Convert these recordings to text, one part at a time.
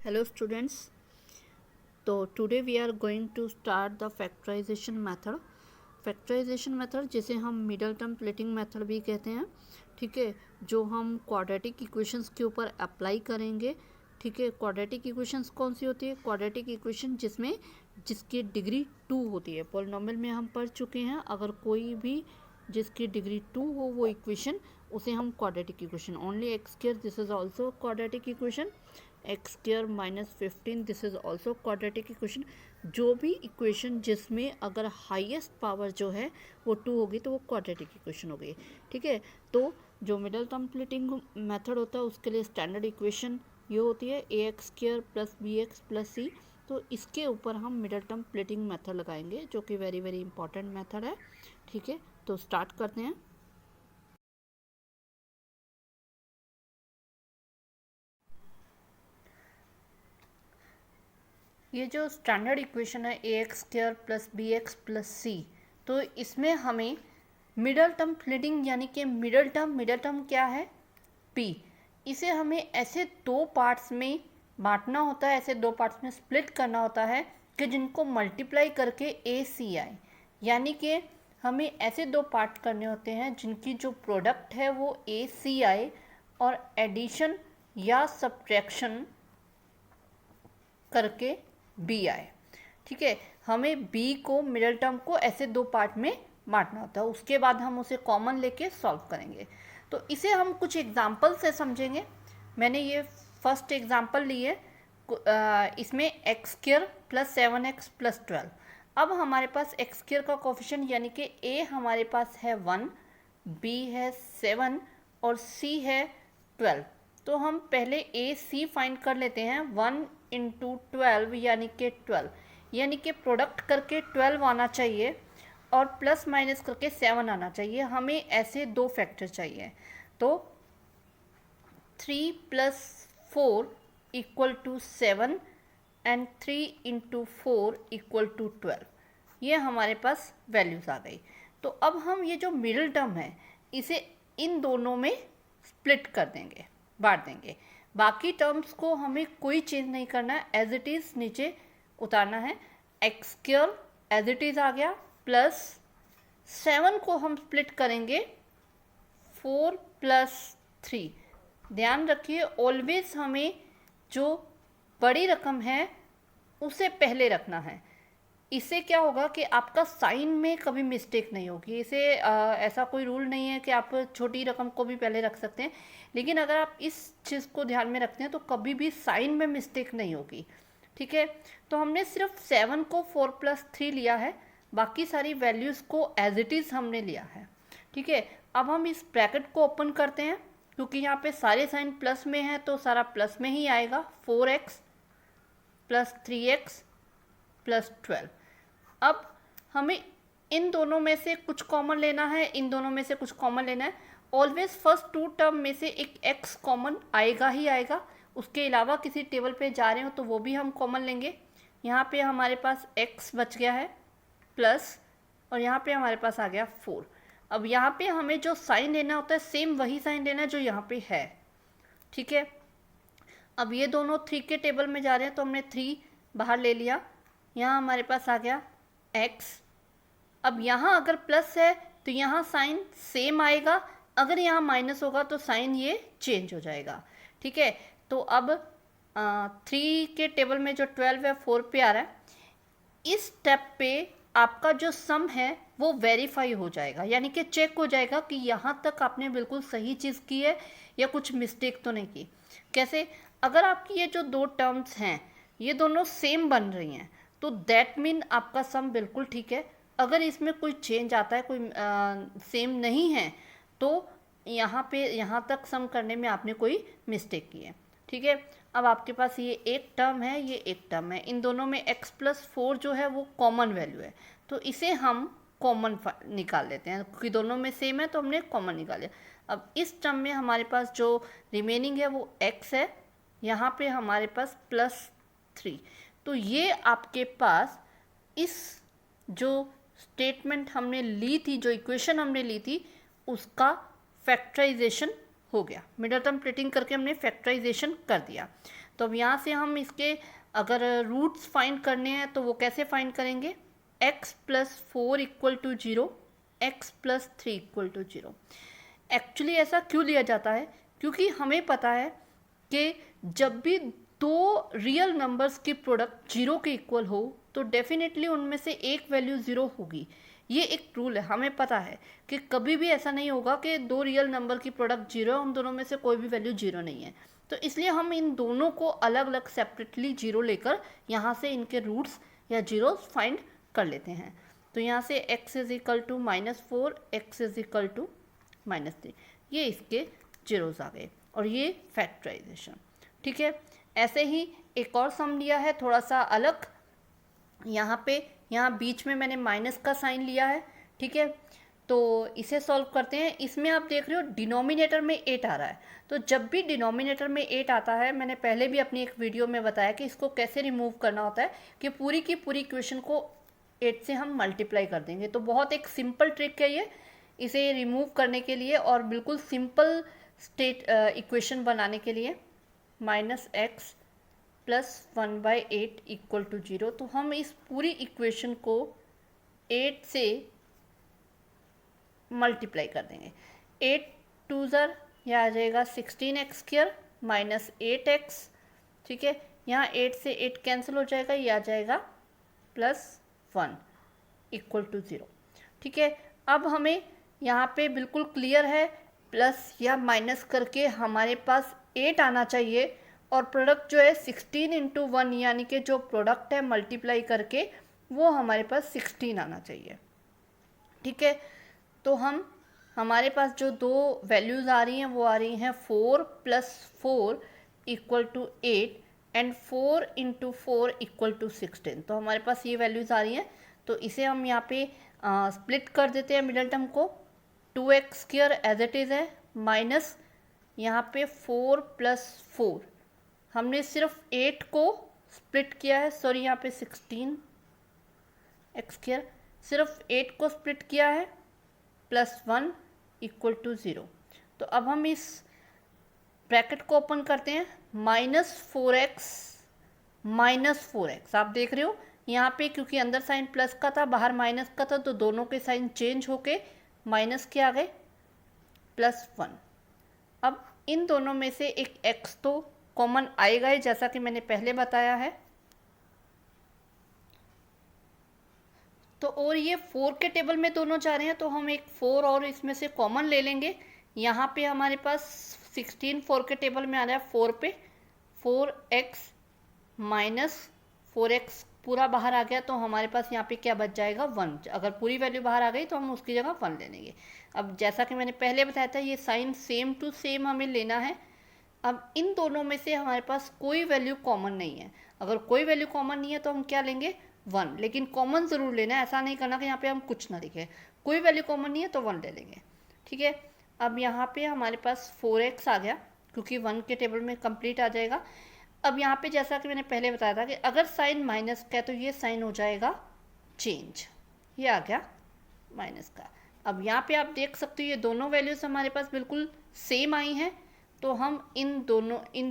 Hello students, तो today we are going to start the factorization method. Factorization method जिसे हम middle term plating method भी कहते हैं, ठीक है, जो हम क्वाड्रेटिक इक्वेशंस के ऊपर अप्लाई करेंगे. ठीक है, क्वाड्रेटिक इक्वेशंस कौन सी होती है? क्वाड्रेटिक इक्वेशन जिसकी डिग्री 2 होती है. पॉलिनोमियल में हम पढ़ चुके हैं, अगर कोई भी जिसकी डिग्री 2 हो वो इक्वेशन, उसे हम quadratic equation. Only x square, this is also quadratic equation. X square minus 15, this is also quadratic equation. जो भी इक्वेशन जिसमें अगर हाईएस्ट पावर जो है वो 2 होगी तो वो क्वाड्रेटिक इक्वेशन हो गई. ठीक है, तो जो मिडल टर्म प्लेटिंग मेथड होता है उसके लिए स्टैंडर्ड इक्वेशन ये होती है a x square plus b x plus c. तो इसके ऊपर हम मिडल टर्म प्लेटिंग मेथड लगाएंगे, जो कि वेरी वेरी इंपॉर्टेंट मेथड है. ठीक है, तो स्टार्ट करते हैं. ये जो स्टैंडर्ड इक्वेशन है a x square plus b x plus c, तो इसमें हमें मिडल टर्म प्लेटिंग यानी कि मिडल टर्म क्या है? पी. इसे हमें ऐसे दो पार्ट्स में बांटना होता है, ऐसे दो पार्ट्स में स्प्लिट करना होता है कि जिनको मल्टीप्लाई करके ए सी आए. यानी कि हमें ऐसे दो पार्ट करने होते हैं जिनकी जो प्रोडक्ट है वो ए सी आए और एडिशन या सब्ट्रैक्शन करके बी आए. ठीक है, हमें बी को मिडल टर्म को ऐसे दो पार्ट में बांटना होता है. उसके बाद हम उसे कॉमन लेके सॉल्व करेंगे. तो इसे हम कुछ एग्जाम्पल से समझेंगे. मैंने ये फर्स्ट एग्जाम्पल ली है, इसमें x square plus 7x plus 12. अब हमारे पास एक्स स्क्वायर का कोफिशिएंट यानी कि ए हमारे पास है 1, बी है 7 और सी है 12. तो हम पहले ए सी फाइंड कर लेते हैं. 1 इंटू 12 यानी कि 12, यानी कि प्रोडक्ट करके 12 आना चाहिए और प्लस माइनस करके 7 आना चाहिए. हमें ऐसे दो फैक्टर चाहिए. तो 3 plus 4 equal to 7 and 3 into 4 equal to 12. ये हमारे पास वैल्यूज़ आ गई. तो अब हम ये जो मिडिल टर्म है इसे इन दोनों में स्प्लिट कर देंगे, बांट देंगे. बाकी टर्म्स को हमें कोई चेंज नहीं करना है, एज इट इज़ नीचे उतारना है. X square as it is आ गया, प्लस 7 को हम स्प्लिट करेंगे 4 प्लस 3. ध्यान रखिए, ऑलवेज हमें जो बड़ी रकम है उसे पहले रखना है. इससे क्या होगा कि आपका साइन में कभी मिस्टेक नहीं होगी. इसे ऐसा कोई रूल नहीं है कि आप छोटी रकम को भी पहले रख सकते हैं, लेकिन अगर आप इस चीज़ को ध्यान में रखते हैं तो कभी भी साइन में मिस्टेक नहीं होगी. ठीक है, तो हमने सिर्फ 7 को 4 प्लस 3 लिया है, बाकी सारी वैल्यूज़ को एज इट इज़ हमने लिया है. ठीक है, अब हम इस ब्रैकेट को ओपन करते हैं, क्योंकि यहाँ पे सारे साइन प्लस में हैं तो सारा प्लस में ही आएगा. 4x plus 3x plus 12. अब हमें इन दोनों में से कुछ कॉमन लेना है, इन दोनों में से कुछ कॉमन लेना है. ऑलवेज फर्स्ट टू टर्म में से एक x कॉमन आएगा ही आएगा. उसके अलावा किसी टेबल पे जा रहे हो तो वो भी हम कॉमन लेंगे. यहाँ पे हमारे पास x बच गया है प्लस, और यहाँ पे हमारे पास आ गया 4. अब यहाँ पे हमें जो साइन लेना होता है सेम वही साइन लेना है जो यहाँ पे है. ठीक है, अब ये दोनों 3 के टेबल में जा रहे हैं तो हमने 3 बाहर ले लिया. यहाँ हमारे पास आ गया x. अब यहाँ अगर प्लस है तो यहाँ साइन सेम आएगा, अगर यहाँ माइनस होगा तो साइन ये चेंज हो जाएगा. ठीक है, तो अब 3 के टेबल में जो 12 है 4 पे आ रहा है. इस स्टेप पे आपका जो सम है वो वेरीफाई हो जाएगा, यानी कि चेक हो जाएगा कि यहाँ तक आपने बिल्कुल सही चीज़ की है या कुछ मिस्टेक तो नहीं की. कैसे? अगर आपकी ये जो दो टर्म्स हैं ये दोनों सेम बन रही हैं तो दैट मीन आपका सम बिल्कुल ठीक है. अगर इसमें कोई चेंज आता है, कोई सेम नहीं है, तो यहाँ तक सम करने में आपने कोई मिस्टेक की है. ठीक है, अब आपके पास ये एक टर्म है, ये एक टर्म है. इन दोनों में x प्लस 4 जो है वो कॉमन वैल्यू है, तो इसे हम कॉमन निकाल लेते हैं, क्योंकि दोनों में सेम है तो हमने कॉमन निकाल लिया. अब इस टर्म में हमारे पास जो रिमेनिंग है वो x है, यहाँ पे हमारे पास प्लस 3. तो ये आपके पास इस जो स्टेटमेंट हमने ली थी, जो इक्वेशन हमने ली थी, उसका फैक्टराइजेशन हो गया. मिडल टर्म प्लेटिंग करके हमने फैक्टराइजेशन कर दिया. तो अब यहाँ से हम इसके अगर रूट्स फाइंड करने हैं तो वो कैसे फाइंड करेंगे, x plus 4 equal to 0, x plus 3 equal to 0। Actually ऐसा क्यों लिया जाता है, क्योंकि हमें पता है कि जब भी दो रियल नंबर्स की प्रोडक्ट 0 के इक्वल हो तो डेफिनेटली उनमें से एक वैल्यू 0 होगी। ये एक रूल है, हमें पता है कि कभी भी ऐसा नहीं होगा कि दो रियल नंबर की प्रोडक्ट 0 है, उन दोनों में से कोई भी वैल्यू 0 नहीं है। तो इसलिए हम इन दोनों को अलग अलग सेपरेटली 0 लेकर यहाँ से इनके रूट्स या जीरोस फाइंड कर लेते हैं। तो यहाँ से x is equal to -4, x is equal to -3, ये इसके जीरोस आ गए और ये फैक्टराइजेशन। ठीक है, ऐसे ही एक और सम लिया है थोड़ा सा अलग, यहाँ बीच में मैंने माइनस का साइन लिया है। ठीक है, तो इसे सॉल्व करते हैं। इसमें आप देख रहे हो डिनोमिनेटर में 8 आ रहा है, तो जब भी डिनोमिनेटर में 8 आता है, मैंने पहले भी अपनी एक वीडियो में बताया कि इसको कैसे रिमूव करना होता है, कि पूरी की पूरी इक्वेशन को 8 से हम मल्टीप्लाई कर देंगे। तो बहुत एक सिंपल ट्रिक है ये, इसे रिमूव करने के लिए और बिल्कुल सिंपल स्टेट इक्वेशन बनाने के लिए। -x plus 1/8 equal to 0। तो हम इस पूरी इक्वेशन को 8 से मल्टीप्लाई कर देंगे। 8 2 ज़र यह आ जाएगा 16x² माइनस 8x। ठीक है, यहाँ 8 से 8 कैंसिल हो जाएगा, ये आ जाएगा +1 इक्वल टू 0। ठीक है, अब हमें यहाँ पे बिल्कुल क्लियर है, प्लस या माइनस करके हमारे पास 8 आना चाहिए और प्रोडक्ट जो है 16 × 1 यानी कि जो प्रोडक्ट है मल्टीप्लाई करके वो हमारे पास 16 आना चाहिए। ठीक है, तो हमारे पास जो दो वैल्यूज़ आ रही हैं वो आ रही हैं 4 + 4 equal to 8 and 4 × 4 equal to 16। तो हमारे पास ये वैल्यूज़ आ रही हैं, तो इसे हम यहाँ पे स्प्लिट कर देते हैं मिडल टर्म को। 2x² एज इट इज़ है, माइनस यहाँ पे 4 + 4, हमने सिर्फ 8 को स्प्लिट किया है, सॉरी यहाँ पे 16 x², सिर्फ 8 को स्प्लिट किया है, +1 इक्वल टू 0। तो अब हम इस ब्रैकेट को ओपन करते हैं, -4x -4x। आप देख रहे हो यहाँ पे क्योंकि अंदर साइन प्लस का था बाहर माइनस का था, तो दोनों के साइन चेंज होके माइनस के आ गए, +1। अब इन दोनों में से एक x तो कॉमन आएगा ही, जैसा कि मैंने पहले बताया है। तो और ये 4 के टेबल में दोनों जा रहे हैं, तो हम एक 4 और इसमें से कॉमन ले लेंगे। यहाँ पे हमारे पास 16 4 के टेबल में आ रहा है, 4 पे 4x माइनस 4x पूरा बाहर आ गया, तो हमारे पास यहाँ पे क्या बच जाएगा, 1। अगर पूरी वैल्यू बाहर आ गई तो हम उसकी जगह 1 ले लेंगे। अब जैसा कि मैंने पहले बताया था, ये साइन सेम टू सेम हमें लेना है। अब इन दोनों में से हमारे पास कोई वैल्यू कॉमन नहीं है, अगर कोई वैल्यू कॉमन नहीं है तो हम क्या लेंगे, 1। लेकिन कॉमन ज़रूर लेना है, ऐसा नहीं करना कि यहाँ पे हम कुछ ना लिखें। कोई वैल्यू कॉमन नहीं है तो 1 ले लेंगे। ठीक है, अब यहाँ पे हमारे पास 4x आ गया, क्योंकि 1 के टेबल में कंप्लीट आ जाएगा। अब यहाँ पे जैसा कि मैंने पहले बताया था कि अगर साइन माइनस का है तो ये साइन हो जाएगा चेंज, ये आ गया माइनस का। अब यहाँ पे आप देख सकते हो ये दोनों वैल्यूज़ हमारे पास बिल्कुल सेम आई हैं, तो हम इन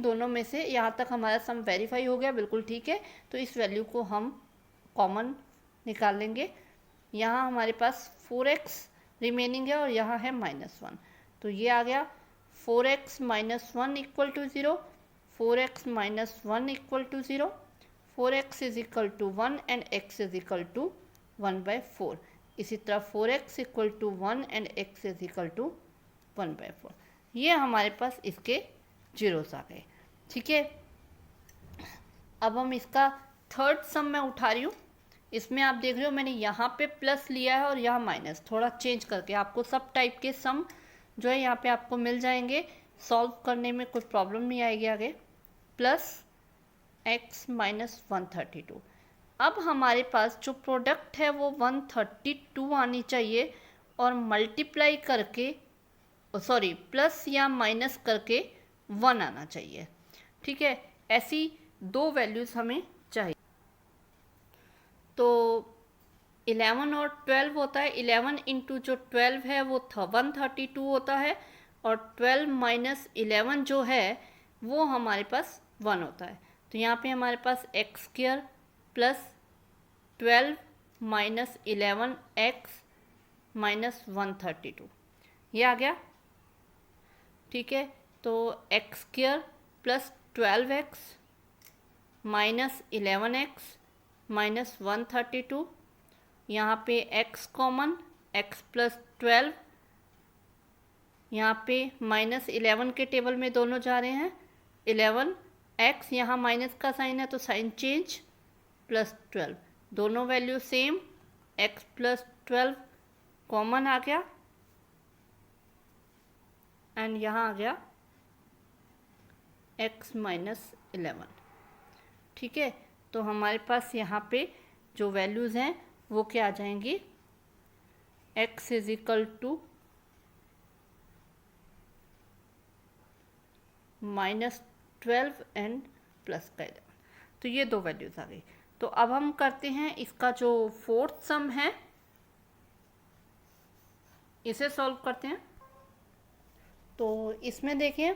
दोनों में से यहाँ तक हमारा सम वेरीफाई हो गया, बिल्कुल ठीक है। तो इस वैल्यू को हम कॉमन निकाल लेंगे। यहाँ हमारे पास 4x रिमेनिंग है और यहाँ है -1, तो ये आ गया 4x - 1 equal to 0, 4x - 1 equal to 0, 4x is equal to 1 and x is equal to 1/4। इसी तरह 4x equal to 1 and x is equal to 1/4। ये हमारे पास इसके जीरोस आ गए। ठीक है, अब हम इसका थर्ड सम मैं उठा रही हूँ। इसमें आप देख रहे हो मैंने यहाँ पे प्लस लिया है और यहाँ माइनस, थोड़ा चेंज करके। आपको सब टाइप के सम जो है यहाँ पे आपको मिल जाएंगे, सॉल्व करने में कोई प्रॉब्लम नहीं आएगी आगे। +x - 132। अब हमारे पास जो प्रोडक्ट है वो 132 आनी चाहिए और मल्टीप्लाई करके, सॉरी प्लस या माइनस करके 1 आना चाहिए। ठीक है, ऐसी दो वैल्यूज़ हमें चाहिए। तो 11 और 12 होता है, 11 × जो 12 है वो 132 होता है, और 12 - 11 जो है वो हमारे पास 1 होता है। तो यहाँ पे हमारे पास x square plus 12 minus 11x minus 132 ये आ गया। ठीक है, तो x square plus 12x minus 11x minus 132, यहाँ पे x कॉमन, x प्लस 12, यहाँ पे माइनस 11 के टेबल में दोनों जा रहे हैं, 11x, यहाँ माइनस का साइन है तो साइन चेंज, प्लस 12, दोनों value same, x plus 12 common आ गया एंड यहाँ आ गया x माइनस 11। ठीक है, तो हमारे पास यहाँ पे जो वैल्यूज़ हैं वो क्या आ जाएंगी, x is equal to minus 12 and plus का 11। तो ये दो वैल्यूज़ आ गई। तो अब हम करते हैं इसका जो फोर्थ सम है इसे सॉल्व करते हैं। तो इसमें देखिए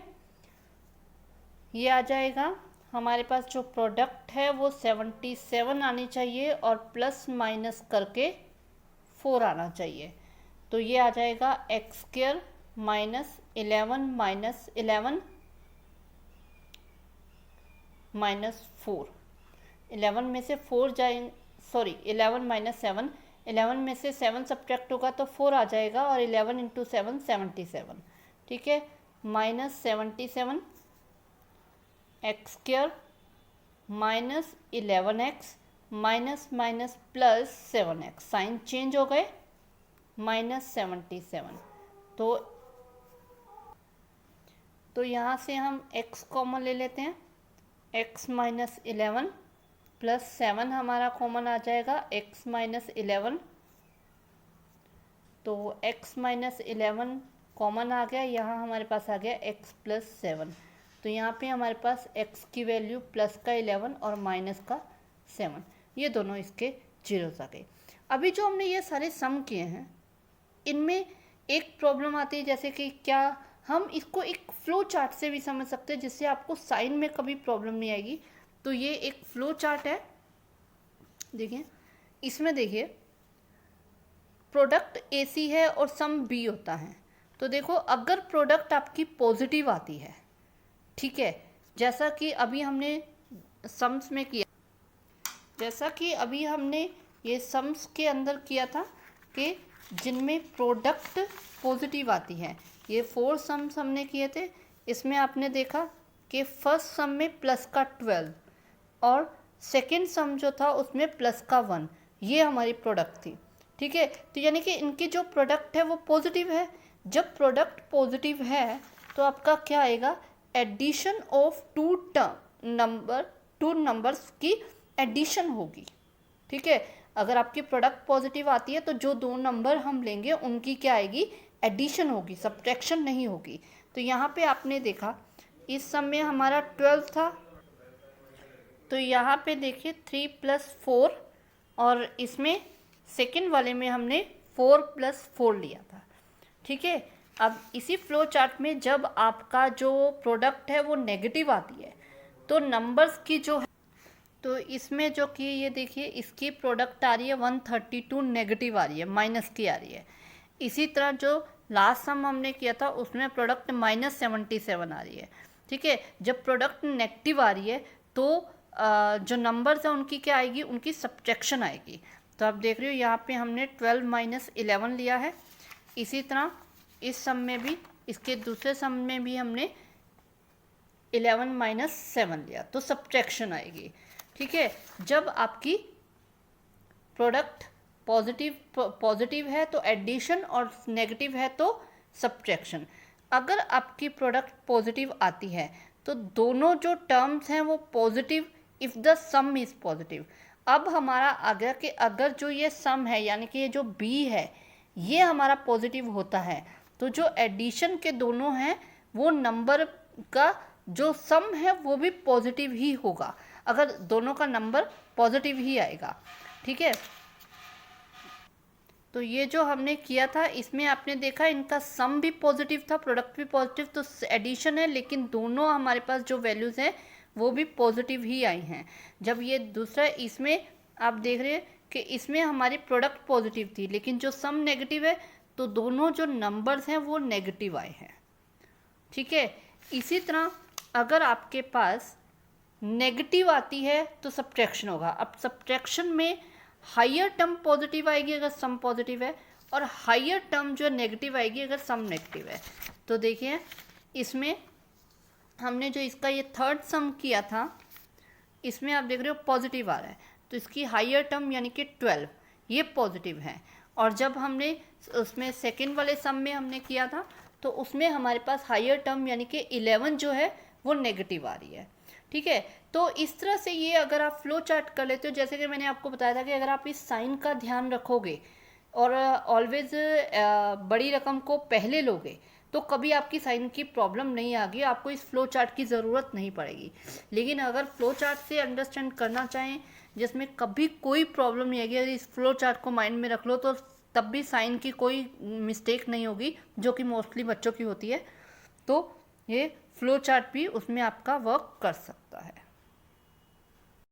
ये आ जाएगा, हमारे पास जो प्रोडक्ट है वो 77 आनी चाहिए और प्लस माइनस करके 4 आना चाहिए। तो ये आ जाएगा x square minus 11 minus 11 minus 4, 11 में से 4 जाए, सॉरी 11 माइनस 7, 11 में से 7 सब्ट्रैक्ट होगा तो 4 आ जाएगा और 11 इंटू 7 77। ठीक है, minus 77 x square minus 11x minus minus plus 7x, sign change हो गए, माइनस 77। तो यहाँ से हम x कॉमन ले लेते हैं, x माइनस 11 प्लस 7 हमारा कॉमन आ जाएगा x माइनस 11। तो x माइनस 11 कॉमन आ गया, यहाँ हमारे पास आ गया x प्लस 7। तो यहाँ पे हमारे पास x की वैल्यू प्लस का 11 और माइनस का 7, ये दोनों इसके जीरोस आ गए। अभी जो हमने ये सारे सम किए हैं इनमें एक प्रॉब्लम आती है, जैसे कि क्या हम इसको एक फ्लो चार्ट से भी समझ सकते हैं जिससे आपको साइन में कभी प्रॉब्लम नहीं आएगी। तो ये एक फ्लो चार्ट है, देखिए इसमें देखिए प्रोडक्ट AC है और सम B होता है। तो देखो अगर प्रोडक्ट आपकी पॉजिटिव आती है, ठीक है, जैसा कि अभी हमने सम्स में किया, जैसा कि अभी हमने ये सम्स के अंदर किया था कि जिनमें प्रोडक्ट पॉजिटिव आती है, ये 4 सम्स हमने किए थे। इसमें आपने देखा कि फर्स्ट सम में प्लस का 12 और सेकंड सम जो था उसमें प्लस का 1, ये हमारी प्रोडक्ट थी। ठीक है, तो यानी कि इनकी जो प्रोडक्ट है वो पॉजिटिव है। जब प्रोडक्ट पॉजिटिव है तो आपका क्या आएगा, एडिशन ऑफ टू नंबर्स की एडिशन होगी। ठीक है, अगर आपकी प्रोडक्ट पॉजिटिव आती है तो जो दो नंबर हम लेंगे उनकी क्या आएगी, एडिशन होगी, सब्ट्रैक्शन नहीं होगी। तो यहाँ पे आपने देखा इस सम में हमारा 12 था, तो यहाँ पे देखिए 3 प्लस 4 और इसमें सेकंड वाले में हमने 4 प्लस 4 लिया था। ठीक है, अब इसी फ्लो चार्ट में जब आपका जो प्रोडक्ट है वो नेगेटिव आती है तो नंबर्स की जो है, तो इसमें जो कि ये देखिए इसकी प्रोडक्ट आ रही है 132 नेगेटिव आ रही है, माइनस की आ रही है। इसी तरह जो लास्ट सम हमने किया था उसमें प्रोडक्ट माइनस 77 आ रही है। ठीक है, जब प्रोडक्ट नेगेटिव आ रही है तो जो नंबर्स हैं उनकी क्या आएगी, उनकी सब्ट्रैक्शन आएगी। तो आप देख रहे हो यहाँ पे हमने 12 माइनस 11 लिया है। इसी तरह इस सम में भी, इसके दूसरे सम में भी हमने 11 माइनस 7 लिया, तो सब्ट्रैक्शन आएगी। ठीक है, जब आपकी प्रोडक्ट पॉजिटिव है तो एडिशन और नेगेटिव है तो सब्ट्रैक्शन। अगर आपकी प्रोडक्ट पॉजिटिव आती है तो दोनों जो टर्म्स हैं वो positive if the some is positive. अब हमारा आ गया कि अगर जो ये सम है यानी कि ये जो बी है ये हमारा पॉजिटिव होता है तो जो एडिशन के दोनों हैं वो नंबर का जो सम है वो भी पॉजिटिव ही होगा, अगर दोनों का नंबर पॉजिटिव ही आएगा। ठीक है, तो ये जो हमने किया था इसमें आपने देखा इनका सम भी पॉजिटिव था, प्रोडक्ट भी पॉजिटिव, तो एडिशन है, लेकिन दोनों हमारे पास जो वैल्यूज़ हैं वो भी पॉजिटिव ही आई हैं। जब ये दूसरा इसमें आप देख रहे हैं कि इसमें हमारी प्रोडक्ट पॉजिटिव थी, लेकिन जो सम नेगेटिव है तो दोनों जो नंबर्स हैं वो नेगेटिव आए हैं। ठीक है, इसी तरह अगर आपके पास नेगेटिव आती है तो सब्ट्रैक्शन होगा। अब सब्ट्रैक्शन में हायर टर्म पॉजिटिव आएगी अगर सम पॉजिटिव है, और हायर टर्म जो नेगेटिव आएगी अगर सम नेगेटिव है। तो देखिए इसमें हमने जो इसका ये थर्ड सम किया था, इसमें आप देख रहे हो पॉजिटिव आ रहा है, तो इसकी हायर टर्म यानी कि 12 ये पॉजिटिव है। और जब हमने उसमें सेकेंड वाले सम में हमने किया था तो उसमें हमारे पास हायर टर्म यानी कि 11 जो है वो नेगेटिव आ रही है। ठीक है, तो इस तरह से ये अगर आप फ्लो चार्ट कर लेते हो, जैसे कि मैंने आपको बताया था कि अगर आप इस साइन का ध्यान रखोगे और ऑलवेज बड़ी रकम को पहले लोगे तो कभी आपकी साइन की प्रॉब्लम नहीं आएगी, आपको इस फ्लो चार्ट की ज़रूरत नहीं पड़ेगी। लेकिन अगर फ्लो चार्ट से अंडरस्टैंड करना चाहें जिसमें कभी कोई प्रॉब्लम नहीं आएगी, अगर इस फ्लो चार्ट को माइंड में रख लो तो तब भी साइन की कोई मिस्टेक नहीं होगी, जो कि मोस्टली बच्चों की होती है। तो ये फ्लो चार्ट भी उसमें आपका वर्क कर सकता है।